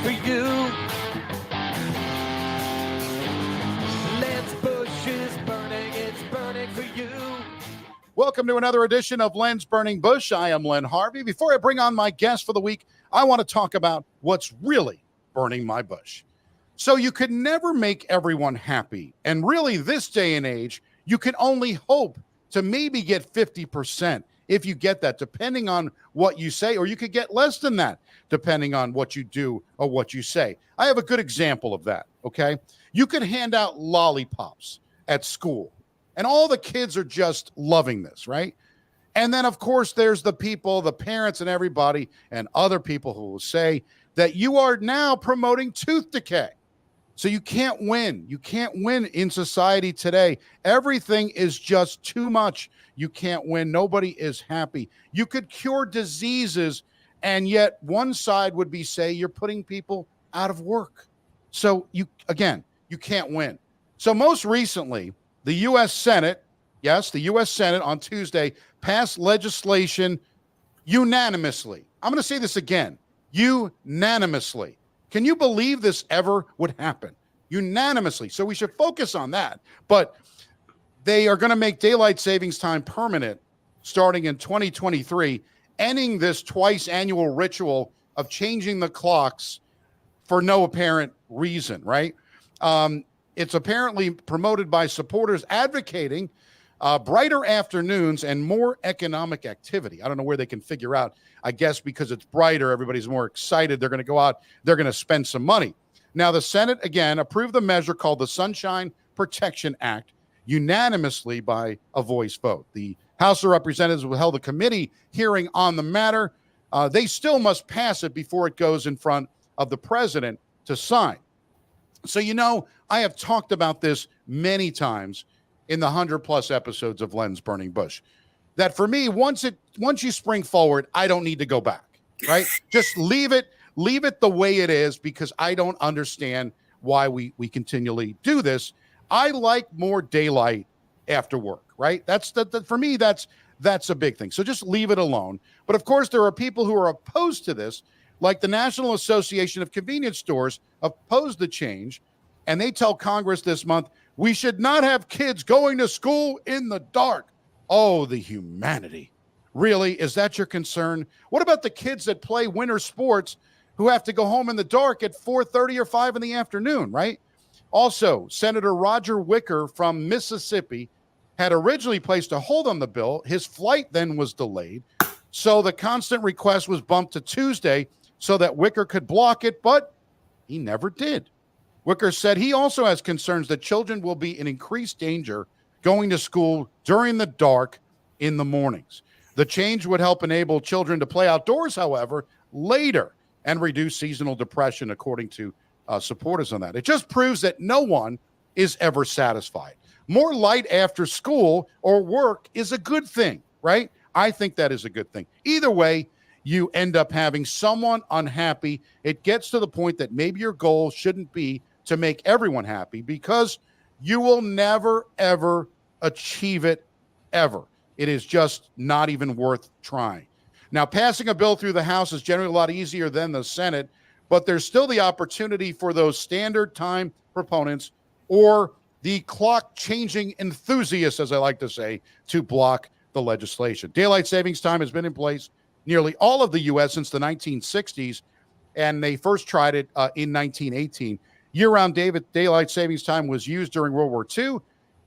for you. Len's bush is burning, it's burning for you. Welcome to another edition of Len's Burning Bush. I am Len Harvey. Before I bring on my guest for the week, I want to talk about what's really burning my bush. So you could never make everyone happy. And really, this day and age, you can only hope to maybe get 50% if you get that, depending on what you say, or you could get less than that, depending on what you do or what you say. I have a good example of that, okay? You could hand out lollipops at school, and all the kids are just loving this, right? And then, of course, there's the people, the parents and everybody, and other people who will say that you are now promoting tooth decay. So you can't win. You can't win in society today. Everything is just too much. You can't win. Nobody is happy. You could cure diseases, and yet one side would be say you're putting people out of work. So you can't win. So most recently, the U.S. Senate, yes, the U.S. Senate on Tuesday passed legislation unanimously. I'm going to say this again, unanimously. Can you believe this ever would happen? Unanimously. So we should focus on that. But they are going to make daylight savings time permanent starting in 2023, ending this twice annual ritual of changing the clocks for no apparent reason, right? It's apparently promoted by supporters advocating brighter afternoons and more economic activity. I don't know where they can figure out. I guess because it's brighter, everybody's more excited. They're going to go out. They're going to spend some money. Now, the Senate, again, approved the measure called the Sunshine Protection Act unanimously by a voice vote. The House of Representatives held a committee hearing on the matter. They still must pass it before it goes in front of the president to sign. So, I have talked about this many times in the 100+ episodes of Len's Burning Bush, that for me, once you spring forward, I don't need to go back, right? Just leave it the way it is, because I don't understand why we continually do this. I like more daylight after work, right? That's for me, that's a big thing. So just leave it alone. But of course, there are people who are opposed to this, like the National Association of Convenience Stores opposed the change, and they tell Congress this month, we should not have kids going to school in the dark. Oh, the humanity. Really? Is that your concern? What about the kids that play winter sports who have to go home in the dark at 4:30 or 5 in the afternoon, right? Also, Senator Roger Wicker from Mississippi had originally placed a hold on the bill. His flight then was delayed. So the constant request was bumped to Tuesday so that Wicker could block it, but he never did. Wicker said he also has concerns that children will be in increased danger going to school during the dark in the mornings. The change would help enable children to play outdoors, however, later and reduce seasonal depression, according to supporters on that. It just proves that no one is ever satisfied. More light after school or work is a good thing, right? I think that is a good thing. Either way, you end up having someone unhappy. It gets to the point that maybe your goal shouldn't be to make everyone happy, because you will never, ever achieve it, ever. It is just not even worth trying. Now, passing a bill through the House is generally a lot easier than the Senate, but there's still the opportunity for those standard time proponents or the clock-changing enthusiasts, as I like to say, to block the legislation. Daylight savings time has been in place nearly all of the U.S. since the 1960s, and they first tried it in 1918. Year-round daylight savings time was used during World War II.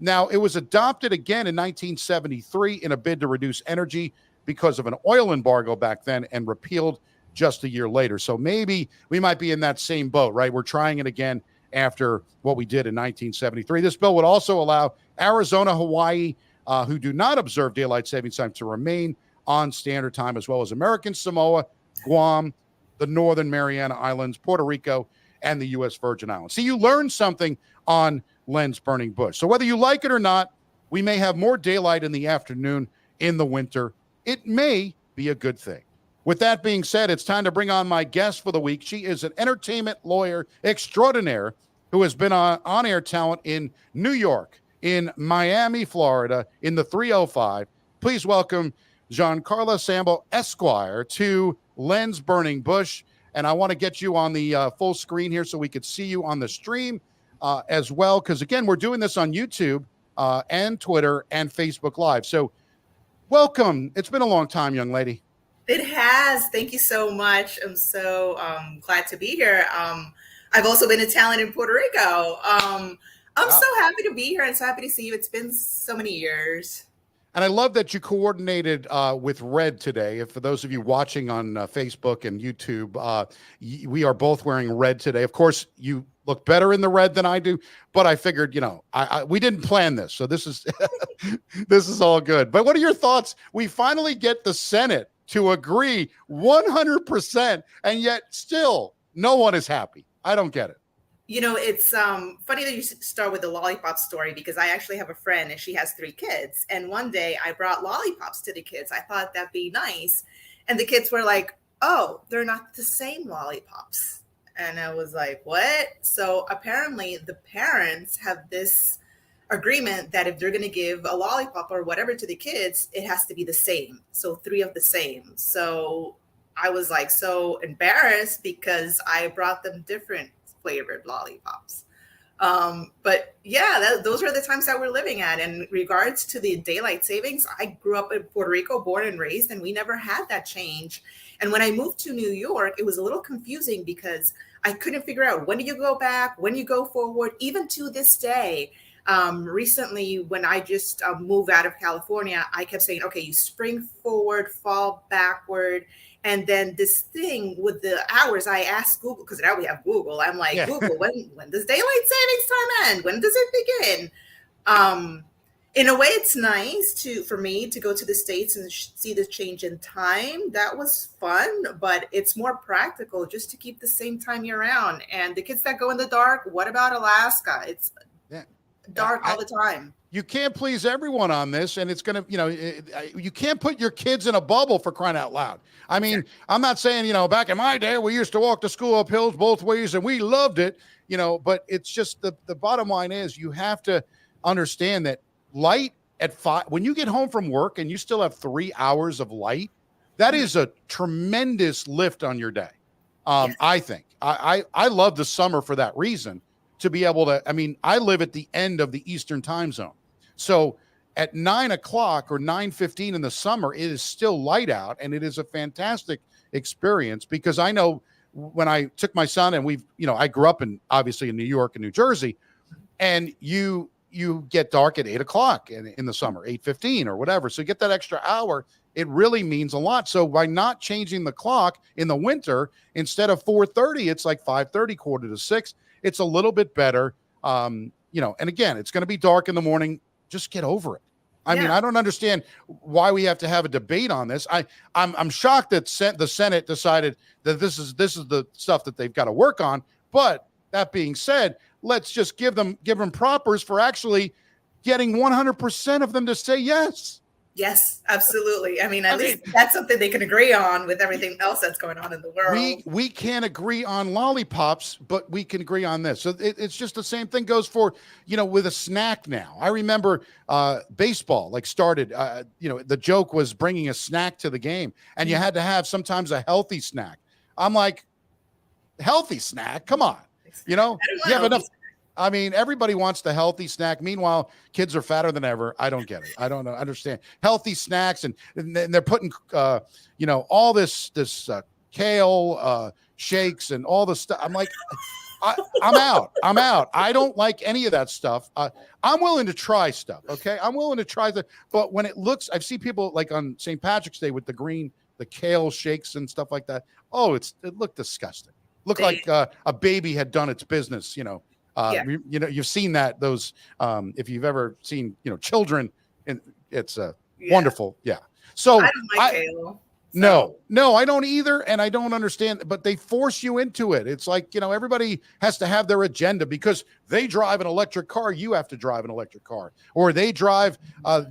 Now, it was adopted again in 1973 in a bid to reduce energy because of an oil embargo back then, and repealed just a year later. So maybe we might be in that same boat, right? We're trying it again after what we did in 1973. This bill would also allow Arizona, Hawaii, who do not observe daylight savings time, to remain on standard time, as well as American Samoa, Guam, the Northern Mariana Islands, Puerto Rico, and the U.S. Virgin Islands. See, you learned something on Len's Burning Bush. So whether you like it or not, we may have more daylight in the afternoon in the winter. It may be a good thing. With that being said, it's time to bring on my guest for the week. She is an entertainment lawyer extraordinaire who has been on-air talent in New York, in Miami, Florida, in the 305. Please welcome Giancarla Sambo, Esquire, to Len's Burning Bush. And I want to get you on the full screen here so we could see you on the stream as well. Because, again, we're doing this on YouTube and Twitter and Facebook Live. So welcome. It's been a long time, young lady. It has. Thank you so much. I'm so glad to be here. I've also been a talent in Puerto Rico. I'm so happy to be here and so happy to see you. It's been so many years. And I love that you coordinated with Red today. For those of you watching on Facebook and YouTube, we are both wearing red today. Of course, you look better in the red than I do, but I figured, we didn't plan this, so this is this is all good. But what are your thoughts? We finally get the Senate to agree 100%, and yet still no one is happy. I don't get it. It's funny that you start with the Lollipop Story, because I actually have a friend and she has 3 kids. And one day I brought lollipops to the kids. I thought that'd be nice. And the kids were like, oh, they're not the same lollipops. And I was like, what? So apparently the parents have this agreement that if they're going to give a lollipop or whatever to the kids, it has to be the same. So 3 of the same. So I was like so embarrassed because I brought them different flavored lollipops. But yeah, those are the times that we're living at. And in regards to the daylight savings, I grew up in Puerto Rico, born and raised, and we never had that change. And when I moved to New York, it was a little confusing because I couldn't figure out, when do you go back, when you go forward, even to this day. Recently, when I just moved out of California, I kept saying, okay, you spring forward, fall backward. And then this thing with the hours, I asked Google, because now we have Google. I'm like, Google, when does daylight savings time end? When does it begin? In a way, it's nice for me to go to the States and see the change in time. That was fun, but it's more practical just to keep the same time year round. And the kids that go in the dark, what about Alaska? It's dark all the time. You can't please everyone on this, and it's going to, you can't put your kids in a bubble, for crying out loud. I mean, I'm not saying, back in my day, we used to walk to school up hills both ways and we loved it, but it's just the bottom line is you have to understand that light at 5, when you get home from work and you still have 3 hours of light, that is a tremendous lift on your day. I think I love the summer for that reason, to be able to, I live at the end of the Eastern time zone. So at 9 o'clock or 9:15 in the summer, it is still light out, and it is a fantastic experience, because I know when I took my son, and I grew up obviously in New York and New Jersey, and you get dark at 8 o'clock in the summer, 8:15 or whatever. So you get that extra hour. It really means a lot. So by not changing the clock in the winter, instead of 4:30, it's like 5:30, 5:45. It's a little bit better. And again, it's going to be dark in the morning. Just get over it. I mean, I don't understand why we have to have a debate on this. I'm shocked that the Senate decided that this is the stuff that they've got to work on. But that being said, let's just give them propers for actually getting 100% of them to say yes. Yes, absolutely. At least that's something they can agree on with everything else that's going on in the world. We can't agree on lollipops, but we can agree on this. So it's just the same thing goes for, with a snack now. I remember baseball started, the joke was bringing a snack to the game, and you had to have sometimes a healthy snack. I'm like, healthy snack? Come on. You have enough. Everybody wants the healthy snack. Meanwhile, kids are fatter than ever. I don't get it. I don't understand healthy snacks, and they're putting, all this kale shakes and all the stuff. I'm like, I'm out. I don't like any of that stuff. I'm willing to try stuff. Okay, I'm willing to try but when I've seen people like on St. Patrick's Day with the kale shakes and stuff like that. Oh, it looked disgusting. Looked like a baby had done its business. You've seen those, if you've ever seen, children, and it's wonderful. Yeah. So I don't like kale. No, I don't either. And I don't understand, but they force you into it. It's like, everybody has to have their agenda because they drive an electric car. You have to drive an electric car, or they drive a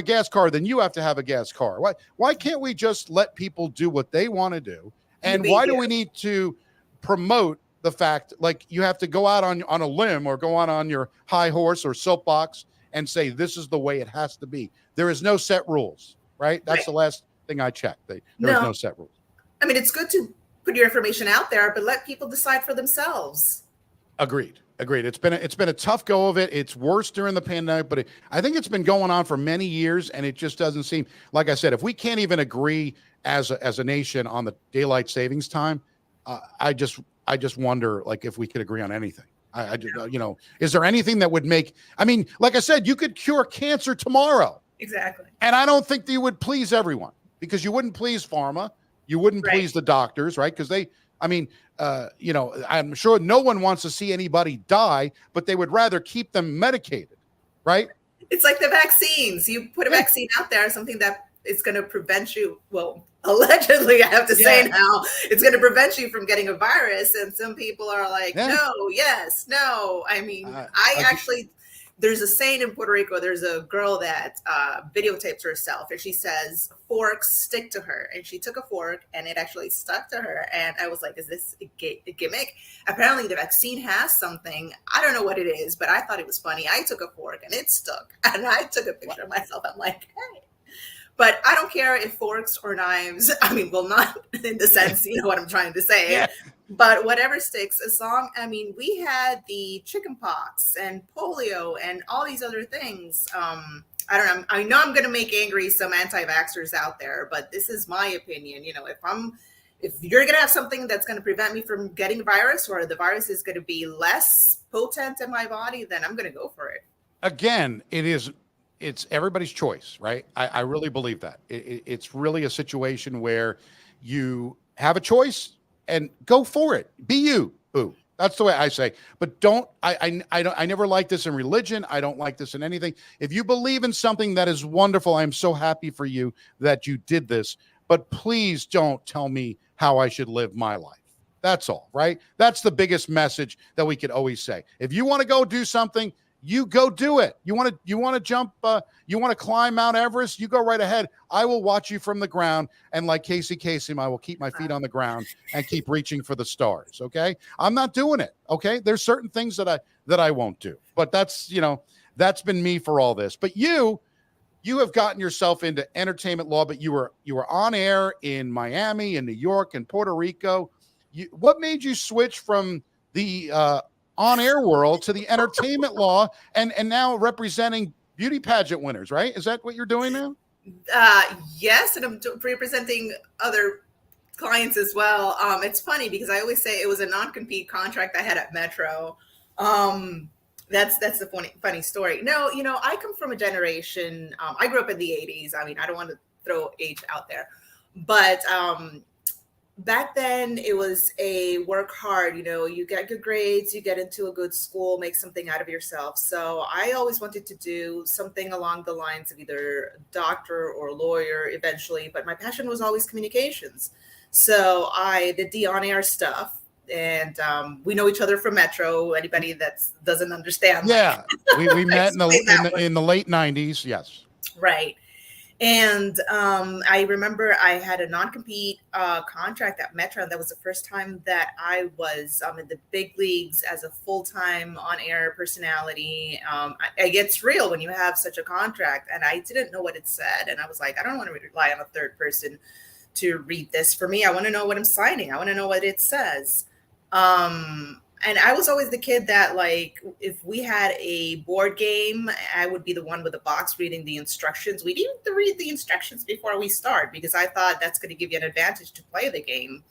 gas car. Then you have to have a gas car. Why can't we just let people do what they want to do? And why do we need to promote the fact, like, you have to go out on a limb or go on your high horse or soapbox and say, this is the way it has to be? There is no set rules, right? That's the last thing I checked. There is no set rules. It's good to put your information out there, but let people decide for themselves. Agreed. It's been a tough go of it. It's worse during the pandemic, but I think it's been going on for many years, and it just doesn't seem, like I said, if we can't even agree as a nation on the daylight savings time, I just wonder, like, if we could agree on anything. Is there anything that would make? I mean, like I said, you could cure cancer tomorrow. Exactly. And I don't think that you would please everyone, because you wouldn't please pharma, you wouldn't please the doctors, right? Because I'm sure no one wants to see anybody die, but they would rather keep them medicated, right? It's like the vaccines. You put a vaccine out there, something that is going to prevent you. Well, allegedly, I have to say now, it's going to prevent you from getting a virus. And some people are like, no, yes, no. I mean, there's a saying in Puerto Rico, there's a girl that videotapes herself, and she says, forks stick to her. And she took a fork and it actually stuck to her. And I was like, is this a gimmick? Apparently the vaccine has something. I don't know what it is, but I thought it was funny. I took a fork and it stuck. And I took a picture of myself. I'm like, hey. But I don't care if forks or knives, not in the sense, you know what I'm trying to say. Yeah. But whatever sticks, we had the chicken pox and polio and all these other things. I don't know. I know I'm going to make angry some anti-vaxxers out there, but this is my opinion. You know, if you're going to have something that's going to prevent me from getting the virus, or the virus is going to be less potent in my body, then I'm going to go for it. Again, it's everybody's choice, right? I really believe that. It's really a situation where you have a choice and go for it. Be you. Boo. That's the way I say. But I never like this in religion. I don't like this in anything. If you believe in something, that is wonderful. I am so happy for you that you did this. But please don't tell me how I should live my life. That's all, right? That's the biggest message that we could always say. If you want to go do something, you go do it. You want to jump, you want to climb Mount Everest, you go right ahead. I will watch you from the ground. And like Casey Kasem, I will keep my feet on the ground and keep reaching for the stars. Okay. I'm not doing it. Okay. There's certain things that I won't do, but that's been me for all this. But you have gotten yourself into entertainment law, but you were on air in Miami and New York and Puerto Rico. What made you switch from the, on-air world to the entertainment law and now representing beauty pageant winners, right? Is that what you're doing now? Yes, and I'm representing other clients as well. It's funny because I always say it was a non-compete contract I had at Metro. That's the funny story. No, I come from a generation. I grew up in the 80s. I mean, I don't want to throw age out there, but back then it was a work hard, you get good grades, you get into a good school, make something out of yourself. So I always wanted to do something along the lines of either doctor or lawyer eventually, but my passion was always communications. So I did the on-air stuff, and we know each other from Metro. Anybody that doesn't understand. Yeah, we met in the late 90s. Yes. Right. And I remember I had a non-compete contract at Metro. And that was the first time that I was in the big leagues as a full-time on-air personality. It gets real when you have such a contract. And I didn't know what it said. And I was like, I don't want to rely on a third person to read this for me. I want to know what I'm signing. I want to know what it says. And I was always the kid that, like, if we had a board game, I would be the one with the box reading the instructions. We need to read the instructions before we start because I thought that's going to give you an advantage to play the game.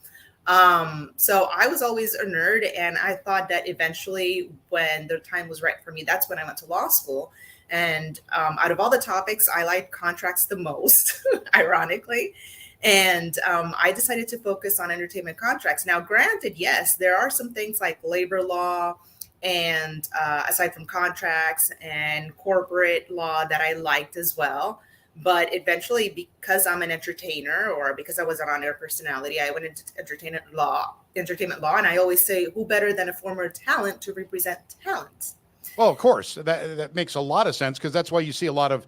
So I was always a nerd, and I thought that eventually when the time was right for me, that's when I went to law school. And out of all the topics, I like contracts the most, ironically. And I decided to focus on entertainment contracts. Now, granted, yes, there are some things like labor law and aside from contracts and corporate law that I liked as well. But eventually, because I'm an entertainer or because I was an on-air personality, I went into entertainment law. And I always say, who better than a former talent to represent talent? Well, of course, that makes a lot of sense because that's why you see a lot of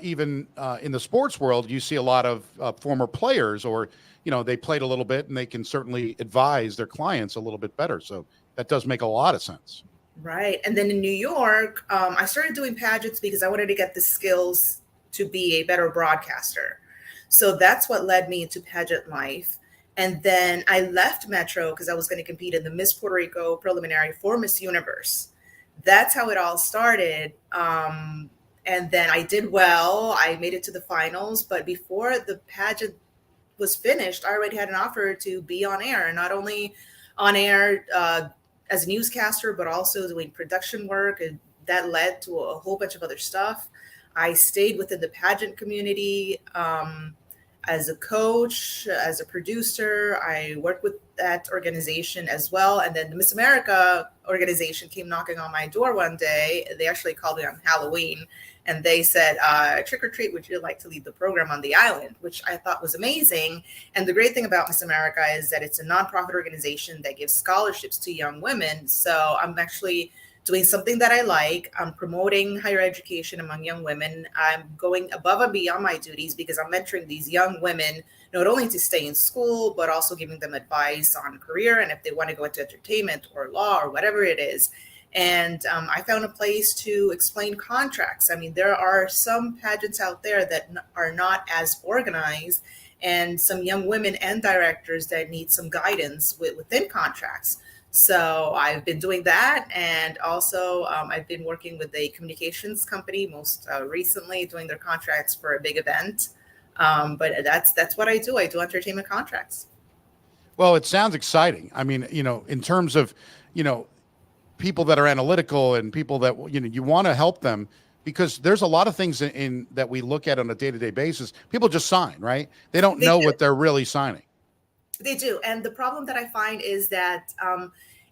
even in the sports world, you see a lot of former players or, they played a little bit and they can certainly advise their clients a little bit better. So that does make a lot of sense. Right. And then in New York, I started doing pageants because I wanted to get the skills to be a better broadcaster. So that's what led me into pageant life. And then I left Metro because I was going to compete in the Miss Puerto Rico preliminary for Miss Universe. That's how it all started. And then I did well. I made it to the finals. But before the pageant was finished, I already had an offer to be on air, not only on air as a newscaster, but also doing production work. And that led to a whole bunch of other stuff. I stayed within the pageant community as a coach, as a producer. I worked with that organization as well. And then the Miss America organization came knocking on my door one day. They actually called me on Halloween. And they said, trick or treat, would you like to lead the program on the island? Which I thought was amazing. And the great thing about Miss America is that it's a nonprofit organization that gives scholarships to young women. So I'm actually doing something that I like. I'm promoting higher education among young women. I'm going above and beyond my duties because I'm mentoring these young women, not only to stay in school, but also giving them advice on career and if they want to go into entertainment or law or whatever it is. And I found a place to explain contracts. I mean, there are some pageants out there that are not as organized, and some young women and directors that need some guidance within contracts. So I've been doing that. And also I've been working with a communications company, most recently doing their contracts for a big event. But that's what I do. I do entertainment contracts. Well, it sounds exciting. I mean, in terms of, people that are analytical and people that, you want to help them, because there's a lot of things in that we look at on a day-to-day basis. People just sign, right? They don't know what they're really signing. They do. And the problem that I find is that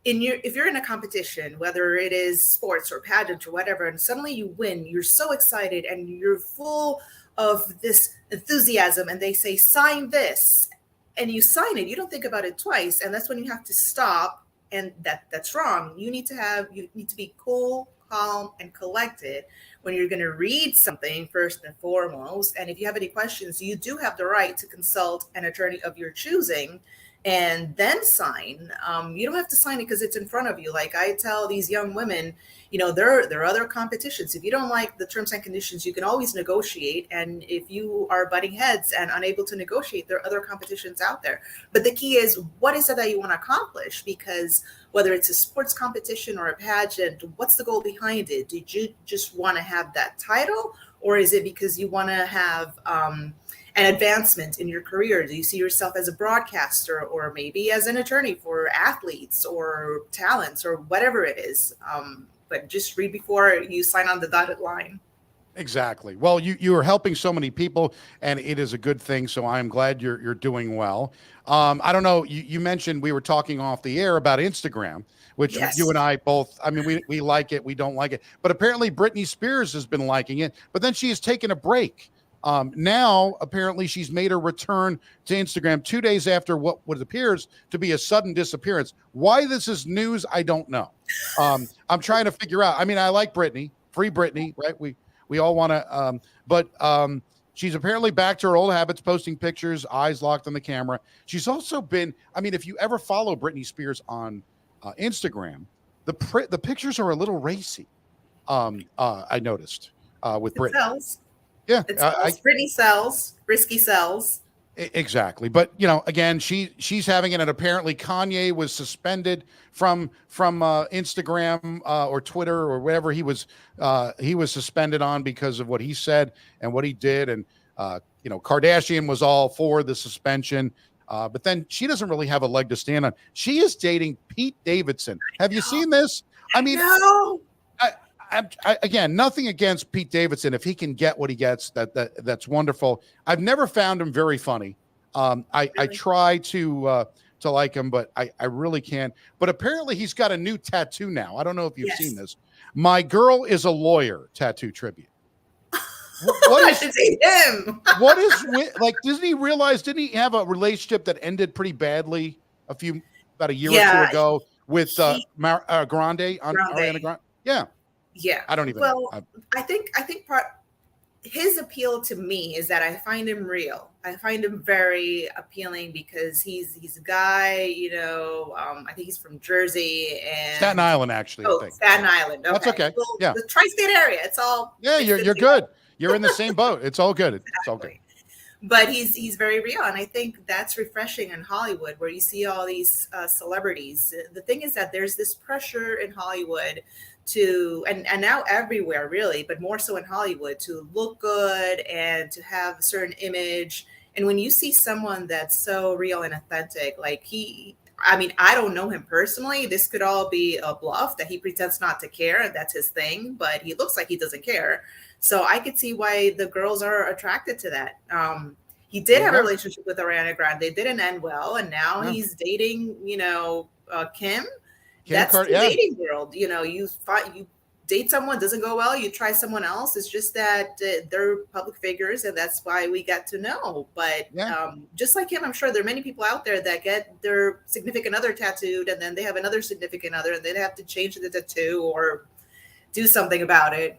if you're in a competition, whether it is sports or pageant or whatever, and suddenly you win, you're so excited and you're full of this enthusiasm, and they say, sign this, and you sign it. You don't think about it twice. And that's when you have to stop. And that's wrong. You need to be cool, calm, and collected when you're going to read something first and foremost. And if you have any questions, you do have the right to consult an attorney of your choosing and then sign. You don't have to sign it because it's in front of you. Like I tell these young women, there are other competitions. If you don't like the terms and conditions, you can always negotiate. And if you are butting heads and unable to negotiate, there are other competitions out there. But the key is, what is it that you want to accomplish? Because whether it's a sports competition or a pageant, what's the goal behind it? Did you just want to have that title? Or is it because you want to have an advancement in your career? Do you see yourself as a broadcaster or maybe as an attorney for athletes or talents or whatever it is? But just read before you sign on the dotted line. Exactly. Well, you are helping so many people, and it is a good thing. So I'm glad you're doing well. I don't know. You mentioned, we were talking off the air about Instagram, which Yes. you and I both. I mean, we like it. We don't like it. But apparently, Britney Spears has been liking it. But then she has taken a break. Now, apparently, she's made a return to Instagram 2 days after what appears to be a sudden disappearance. Why this is news, I don't know. I'm trying to figure out. I mean, I like Britney, free Britney, right? We all want to, but she's apparently back to her old habits, posting pictures, eyes locked on the camera. She's also been, I mean, if you ever follow Britney Spears on Instagram, the pictures are a little racy. I noticed with Britney. Sells. Yeah, It sells. Britney sells. Risky sells. Exactly. But, again, she's having it. And apparently Kanye was suspended from Instagram or Twitter or whatever he was suspended on because of what he said and what he did. And, Kardashian was all for the suspension. But then she doesn't really have a leg to stand on. She is dating Pete Davidson. Have you seen this? I mean, no. Again, nothing against Pete Davidson. If he can get what he gets, that's wonderful. I've never found him very funny. I try to like him, but I really can't. But apparently he's got a new tattoo now. I don't know if you've seen this. My girl is a lawyer tattoo tribute. What is him? What is like? Didn't he have a relationship that ended pretty badly about a year or two ago with Ariana Grande? Yeah. Yeah. I don't even know. Well, I think his appeal to me is that I find him real. I find him very appealing because he's a guy, I think he's from Jersey and Staten Island, actually. I think. Staten Island. Okay. That's okay. Well, yeah. The tri-state area. It's all. Yeah, you're good. You're in the same boat. It's all good. It's all good. but he's very real, and I think that's refreshing in Hollywood, where you see all these celebrities. The thing is that there's this pressure in Hollywood to, and now everywhere really, but more so in Hollywood, to look good and to have a certain image. And when you see someone that's so real and authentic, like I mean, I don't know him personally. This could all be a bluff that he pretends not to care, and that's his thing, but he looks like he doesn't care. So I could see why the girls are attracted to that. He did have a relationship with Ariana Grande. They didn't end well, and now he's dating, Kim. That's the dating world. You date someone, doesn't go well, you try someone else. It's just that they're public figures, and that's why we get to know. But just like him, I'm sure there are many people out there that get their significant other tattooed, and then they have another significant other, and they have to change the tattoo or do something about it.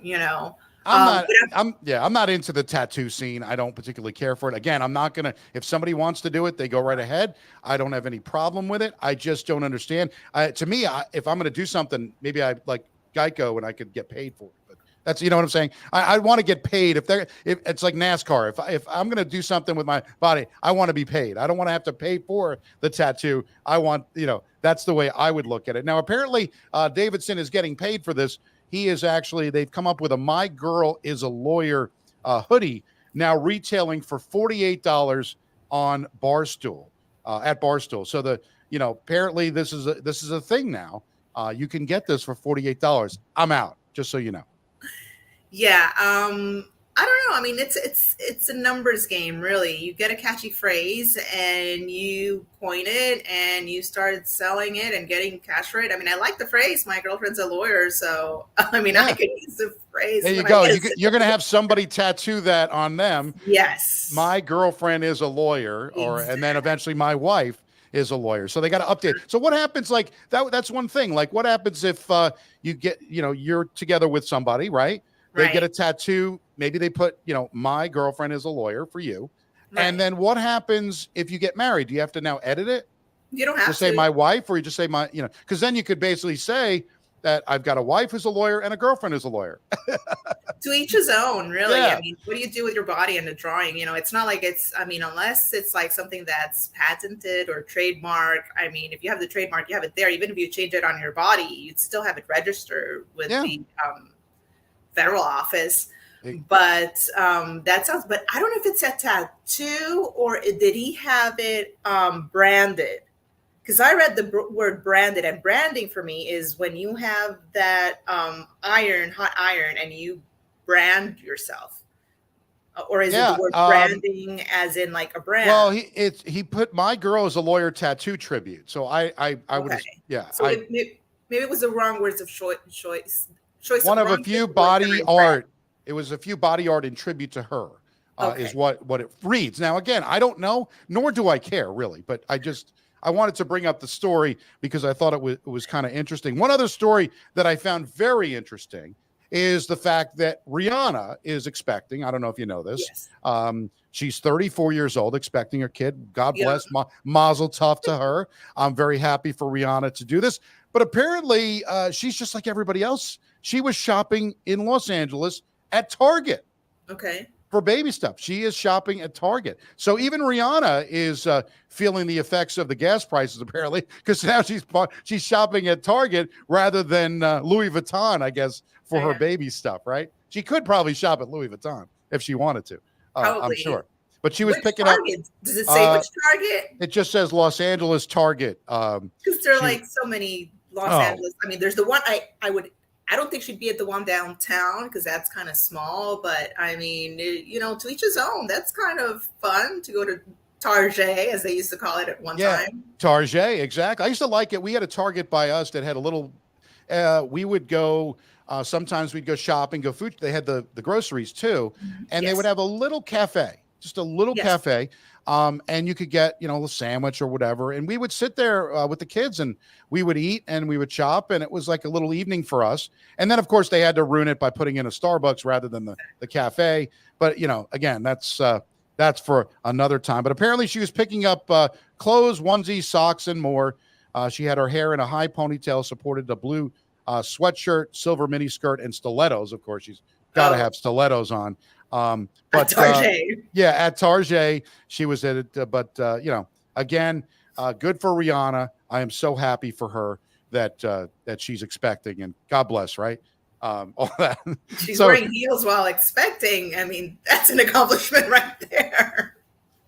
I'm not into the tattoo scene. I don't particularly care for it. Again, I'm not gonna. If somebody wants to do it, they go right ahead. I don't have any problem with it. I just don't understand. To me, if I'm gonna do something, maybe I like Geico and I could get paid for it. But that's, you know what I'm saying. I want to get paid. If it's like NASCAR. If I'm gonna do something with my body, I want to be paid. I don't want to have to pay for the tattoo. I want, that's the way I would look at it. Now, apparently, Davidson is getting paid for this. He is actually, they've come up with a My Girl is a Lawyer hoodie, now retailing for $48 on Barstool, at Barstool. So apparently this is a thing now. You can get this for $48. I'm out, just so you know. Yeah. I don't know. I mean, it's a numbers game, really. You get a catchy phrase and you coin it and you start selling it and getting cash for it. I mean, I like the phrase, my girlfriend's a lawyer. So, I mean, I could use the phrase. There you go. You're going to have somebody tattoo that on them. Yes. My girlfriend is a lawyer, and then eventually my wife is a lawyer. So they got to update. So what happens, like that's one thing. Like what happens if you get, you're together with somebody, right? They get a tattoo. Maybe they put, my girlfriend is a lawyer for you. Right. And then what happens if you get married? Do you have to now edit it? You don't have to say my wife, or you just say my, because then you could basically say that I've got a wife who's a lawyer and a girlfriend who's a lawyer. To each his own, really. Yeah. I mean, what do you do with your body in the drawing? It's not like unless it's like something that's patented or trademark. I mean, if you have the trademark, you have it there. Even if you change it on your body, you'd still have it registered with the federal office. But that sounds, but I don't know if it's a tattoo or did he have it branded? Because I read the word branded, and branding for me is when you have that hot iron, and you brand yourself. Or is it the word branding as in like a brand? Well, he put my girl is a lawyer tattoo tribute. So I would, So maybe it was the wrong words of choice. One of a few body art. It was a few body art in tribute to her, is what it reads. Now, again, I don't know, nor do I care really, but I wanted to bring up the story because I thought it was kind of interesting. One other story that I found very interesting is the fact that Rihanna is expecting. I don't know if you know this. Yes. She's 34 years old, expecting her kid. God bless. Mazel tov to her. I'm very happy for Rihanna to do this. But apparently, she's just like everybody else. She was shopping in Los Angeles at Target. Okay. For baby stuff. She is shopping at Target. So even Rihanna is feeling the effects of the gas prices, apparently, because now she's shopping at Target rather than Louis Vuitton, I guess, for her baby stuff, right? She could probably shop at Louis Vuitton if she wanted to. I'm sure. But she was picking Target? up. Does it say which Target? It just says Los Angeles Target. Because there are like so many Los Angeles. I mean, there's the one I don't think she'd be at the one downtown because that's kind of small, but I mean, to each his own. That's kind of fun to go to Target, as they used to call it at one time. Target, exactly. I used to like it. We had a Target by us that had a little, we would go, sometimes we'd go shopping, go food. They had the groceries too. And they would have a little cafe, just a little cafe. And you could get, a sandwich or whatever. And we would sit there with the kids and we would eat and we would shop. And it was like a little evening for us. And then, of course, they had to ruin it by putting in a Starbucks rather than the cafe. But, again, that's for another time. But apparently she was picking up clothes, onesies, socks, and more. She had her hair in a high ponytail, supported a blue sweatshirt, silver mini skirt, and stilettos. Of course, she's got to have stilettos on. But Tarjay. yeah, at Tarjay, she was at it. But again, good for Rihanna. I am so happy for her that she's expecting, and God bless, right? All that. She's So wearing heels while expecting. I mean, that's an accomplishment right there.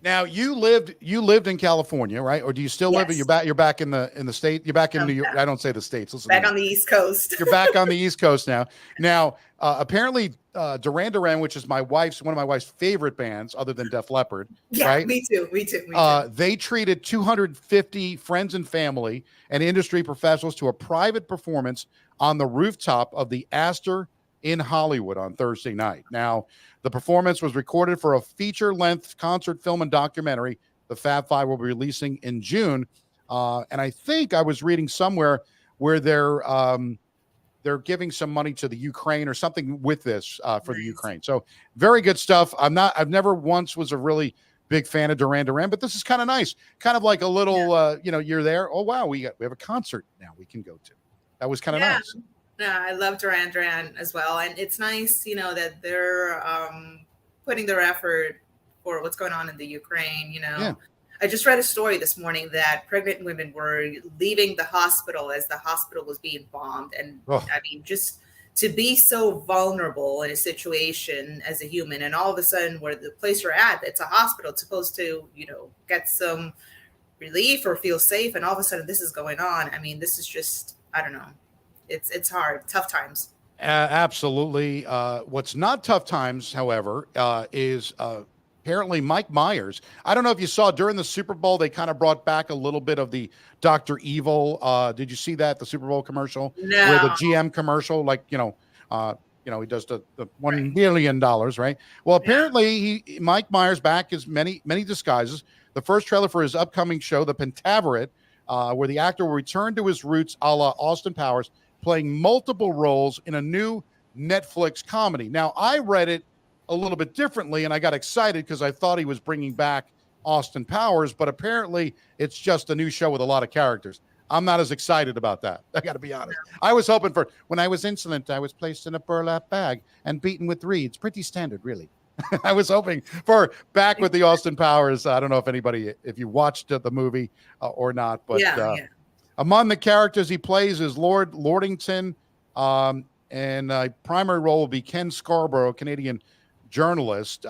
now you lived in California, right? Or do you still live? Yes. You're back in the state. You're back in New York. I don't say the states. Listen, Back on the East Coast. you're back on the East Coast now. Now, apparently, Duran Duran, which is one of my wife's favorite bands, other than Def Leppard, Yeah, right? me too. They treated 250 friends and family and industry professionals to a private performance on the rooftop of the Astor in Hollywood on Thursday night. Now, the performance was recorded for a feature-length concert film and documentary the Fab Five will be releasing in June. And I think I was reading somewhere where they're giving some money to the Ukraine or something with this for the Ukraine. So very good stuff. I've never once was a really big fan of Duran Duran, but this is kind of nice. Kind of like a little, you're there. Oh, wow. We have a concert now we can go to. That was kind of nice. Yeah, I love Duran Duran as well. And it's nice, that they're putting their effort for what's going on in the Ukraine, Yeah. I just read a story this morning that pregnant women were leaving the hospital as the hospital was being bombed. And I mean, just to be so vulnerable in a situation as a human, and all of a sudden where the place you're at, it's a hospital, it's supposed to, get some relief or feel safe. And all of a sudden this is going on. I mean, this is just, I don't know. It's hard, tough times. Absolutely. What's not tough times, however, is apparently Mike Myers. I don't know if you saw during the Super Bowl, they kind of brought back a little bit of the Dr. Evil. Did you see that, the Super Bowl commercial? No. Where the GM commercial, like, he does the $1 million, right? Well, apparently Mike Myers back is many disguises. The first trailer for his upcoming show, The Pentaveret, where the actor will return to his roots a la Austin Powers, playing multiple roles in a new Netflix comedy. Now, I read it a little bit differently, and I got excited because I thought he was bringing back Austin Powers, but apparently it's just a new show with a lot of characters. I'm not as excited about that. I got to be honest. I was hoping for, when I was insolent, I was placed in a burlap bag and beaten with reeds. Pretty standard, really. I was hoping for back with the Austin Powers. I don't know if you watched the movie or not, but among the characters he plays is Lord Lordington, and a primary role will be Ken Scarborough, a Canadian journalist,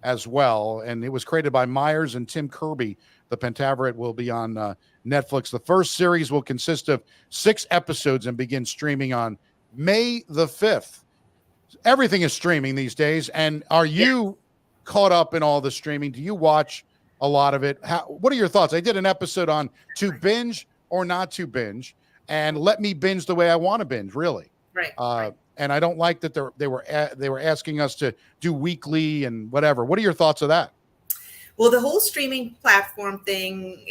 as well. And it was created by Myers and Tim Kirby. The Pentaveret will be on Netflix. The first series will consist of 6 episodes and begin streaming on May the 5th. Everything is streaming these days. And are you caught up in all the streaming? Do you watch a lot of it? What are your thoughts? I did an episode on to binge or not to binge, and let me binge the way I want to binge, really. Right. And I don't like that they were asking us to do weekly and whatever. What are your thoughts of that? Well, the whole streaming platform thing,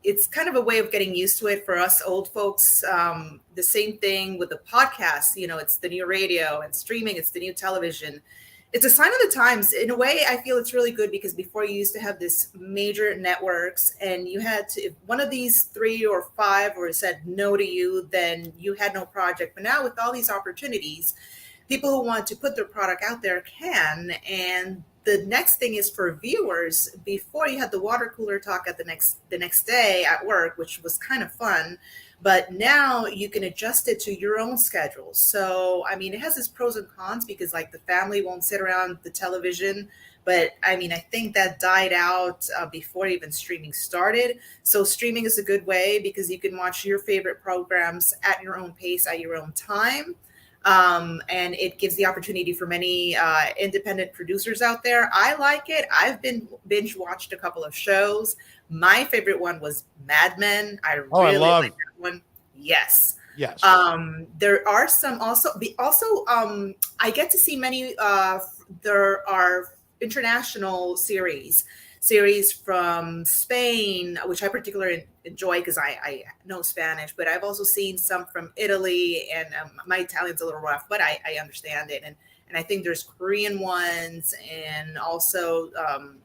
it's kind of a way of getting used to it for us old folks. The same thing with the podcast, it's the new radio, and streaming, it's the new television. It's a sign of the times. In a way, I feel it's really good, because before you used to have this major networks, and you had to, if one of these 3 or 5 or said no to you, then you had no project. But now with all these opportunities, people who want to put their product out there can. And the next thing is for viewers. Before, you had the water cooler talk at the next day at work, which was kind of fun. But now you can adjust it to your own schedule. So, I mean, it has its pros and cons, because like the family won't sit around the television. But I mean, I think that died out before even streaming started. So streaming is a good way, because you can watch your favorite programs at your own pace, at your own time. And it gives the opportunity for many independent producers out there. I like it. I've been binge watched a couple of shows. My favorite one was Mad Men. I really like that one. Yes. There are some also. I get to see many. There are international series from Spain, which I particularly enjoy because I know Spanish, but I've also seen some from Italy, and my Italian's a little rough, but I understand it. And I think there's Korean ones, and also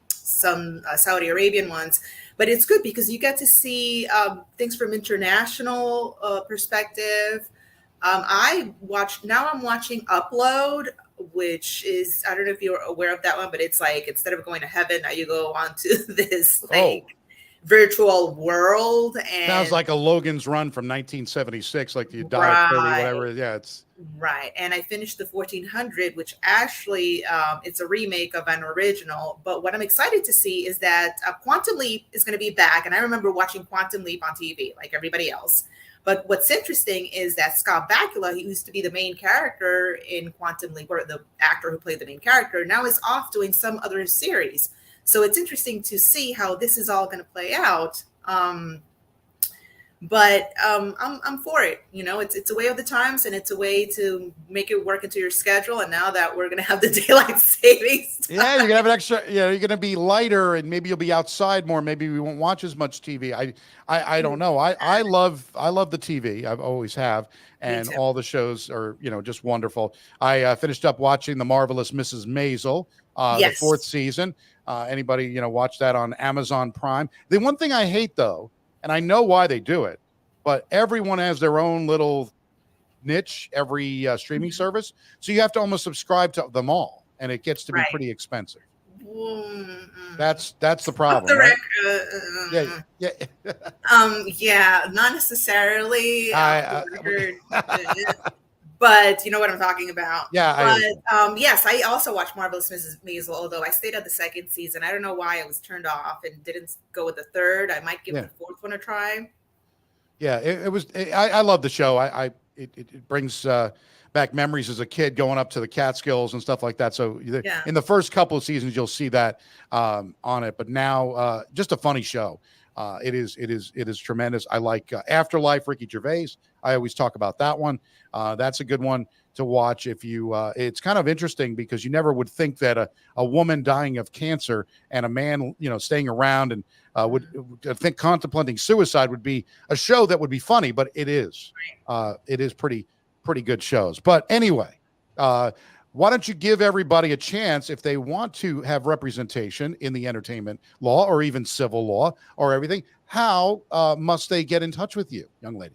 some Saudi Arabian ones. But it's good because you get to see things from international perspective. I watch now. I'm watching Upload, which is I don't know if you're aware of that one, but it's like instead of going to heaven, now you go onto this Oh, like virtual world sounds and like a Logan's Run from 1976, like you die at 30, right. whatever. Yeah, it's Right. And I finished the 1400, which actually it's a remake of an original. But what I'm excited to see is that Quantum Leap is going to be back. And I remember watching Quantum Leap on TV like everybody else. But what's interesting is that Scott Bakula, he used to be the main character in Quantum Leap, or the actor who played the main character, now is off doing some other series. So it's interesting to see how this is all going to play out. But I'm for it. You know, it's a way of the times, and it's a way to make it work into your schedule. And now that we're gonna have the daylight savings, yeah, you're gonna have an extra. Yeah, you're gonna be lighter, and maybe you'll be outside more. Maybe we won't watch as much TV. I don't know. I love the TV. I've always have, and too. all the shows are just wonderful. I finished up watching The Marvelous Mrs. Maisel, the Yes. 4th season. Anybody watch that on Amazon Prime? The one thing I hate though, and I know why they do it, but everyone has their own little niche, every streaming service. So you have to almost subscribe to them all, and it gets to be Right. pretty expensive. Mm-mm. That's the problem, the right? Yeah, not necessarily. I- But you know what I'm talking about. Yeah, But yes, I also watched Marvelous Mrs. Maisel, although I stayed at the 2nd season. I don't know why I was turned off and didn't go with the 3rd. I might give the 4th one a try. Yeah, I love the show. It brings back memories as a kid going up to the Catskills and stuff like that. So in the first couple of seasons, you'll see that on it. But now, just a funny show. It is tremendous. I like Afterlife, Ricky Gervais. I always talk about that one. That's a good one to watch. If you, it's kind of interesting because you never would think that a woman dying of cancer and a man, staying around and would think contemplating suicide would be a show that would be funny, but it is. It is pretty good shows. But anyway, why don't you give everybody a chance if they want to have representation in the entertainment law or even civil law or everything? How must they get in touch with you, young lady?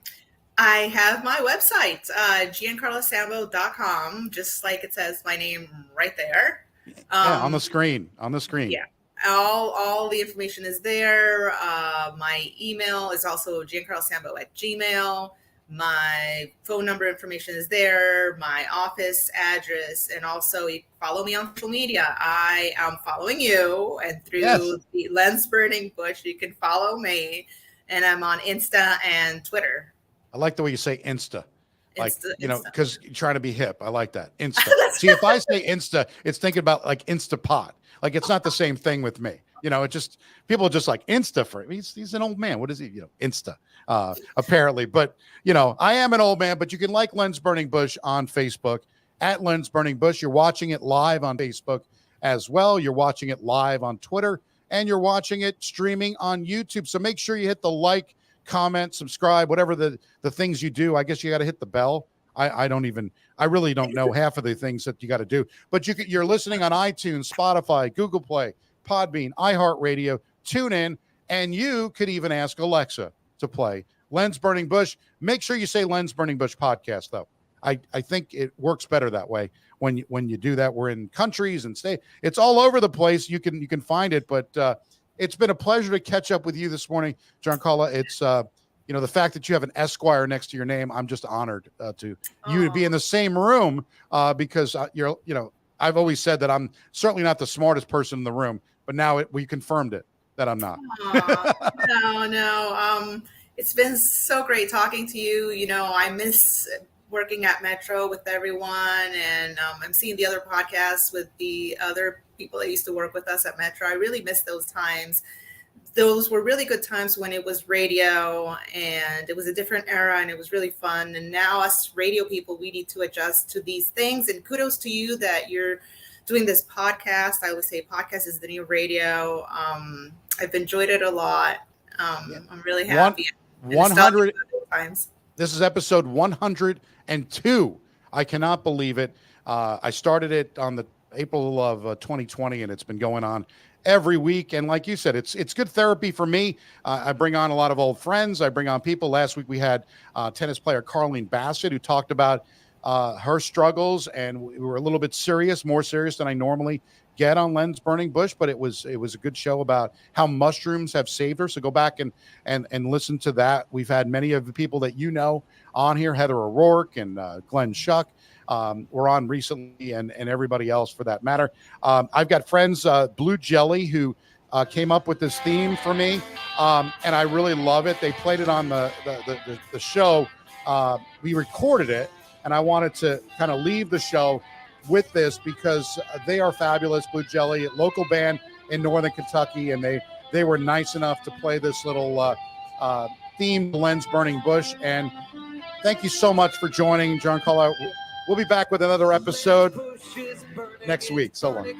I have my website, giancarlasambo.com, just like it says my name right there. On the screen. Yeah. All the information is there. My email is also giancarlasambo@gmail. My phone number information is there, my office address, and also you follow me on social media. I am following you, and through the Lens Burning Bush, you can follow me, and I'm on Insta and Twitter. I like the way you say Insta. Like, Insta. because you're trying to be hip. I like that. Insta. See, if I say Insta, it's thinking about like Instapot. Like, it's not the same thing with me. It just, people are just like Insta for he's an old man. What is he? Insta, apparently. But, I am an old man, but you can like Lens Burning Bush on Facebook at Lens Burning Bush. You're watching it live on Facebook as well. You're watching it live on Twitter, and you're watching it streaming on YouTube. So make sure you hit the like, comment, subscribe, whatever the things you do. I guess you got to hit the bell. I really don't know half of the things that you got to do, but you're listening on iTunes, Spotify, Google Play, Podbean, iHeartRadio, TuneIn, and you could even ask Alexa to play Lens Burning Bush. Make sure you say Lens Burning Bush podcast, though. I think it works better that way when you do that. We're in countries and state. It's all over the place. You can find it, but it's been a pleasure to catch up with you this morning, Giancarla. It's the fact that you have an Esquire next to your name. I'm just honored to be in the same room because I've always said that I'm certainly not the smartest person in the room, but now we confirmed it that I'm not. No. It's been so great talking to you. I miss working at Metro with everyone, and I'm seeing the other podcasts with the other people that used to work with us at Metro. I really miss those times. Those were really good times when it was radio, and it was a different era, and it was really fun. And now us radio people, we need to adjust to these things. And kudos to you that you're doing this podcast. I always say podcast is the new radio. I've enjoyed it a lot. I'm really happy. 100 times. This is episode 102. I cannot believe it. I started it on the April of 2020, and it's been going on every week. And like you said, it's good therapy for me. I bring on a lot of old friends. I bring on people. Last week we had tennis player Carlene Bassett, who talked about her struggles, and we were a little bit serious, more serious than I normally get on Len's Burning Bush, but it was a good show about how mushrooms have saved her. So go back and listen to that. We've had many of the people that you know on here, Heather O'Rourke and Glenn Schuck. Were on recently, and everybody else for that matter. I've got friends, Blue Jelly, who came up with this theme for me, and I really love it. They played it on the show. We recorded it, and I wanted to kind of leave the show with this because they are fabulous. Blue Jelly, a local band in Northern Kentucky, and they were nice enough to play this little theme, Len's Burning Bush. And thank you so much for joining, Giancarla. We'll be back with another episode next week. So long.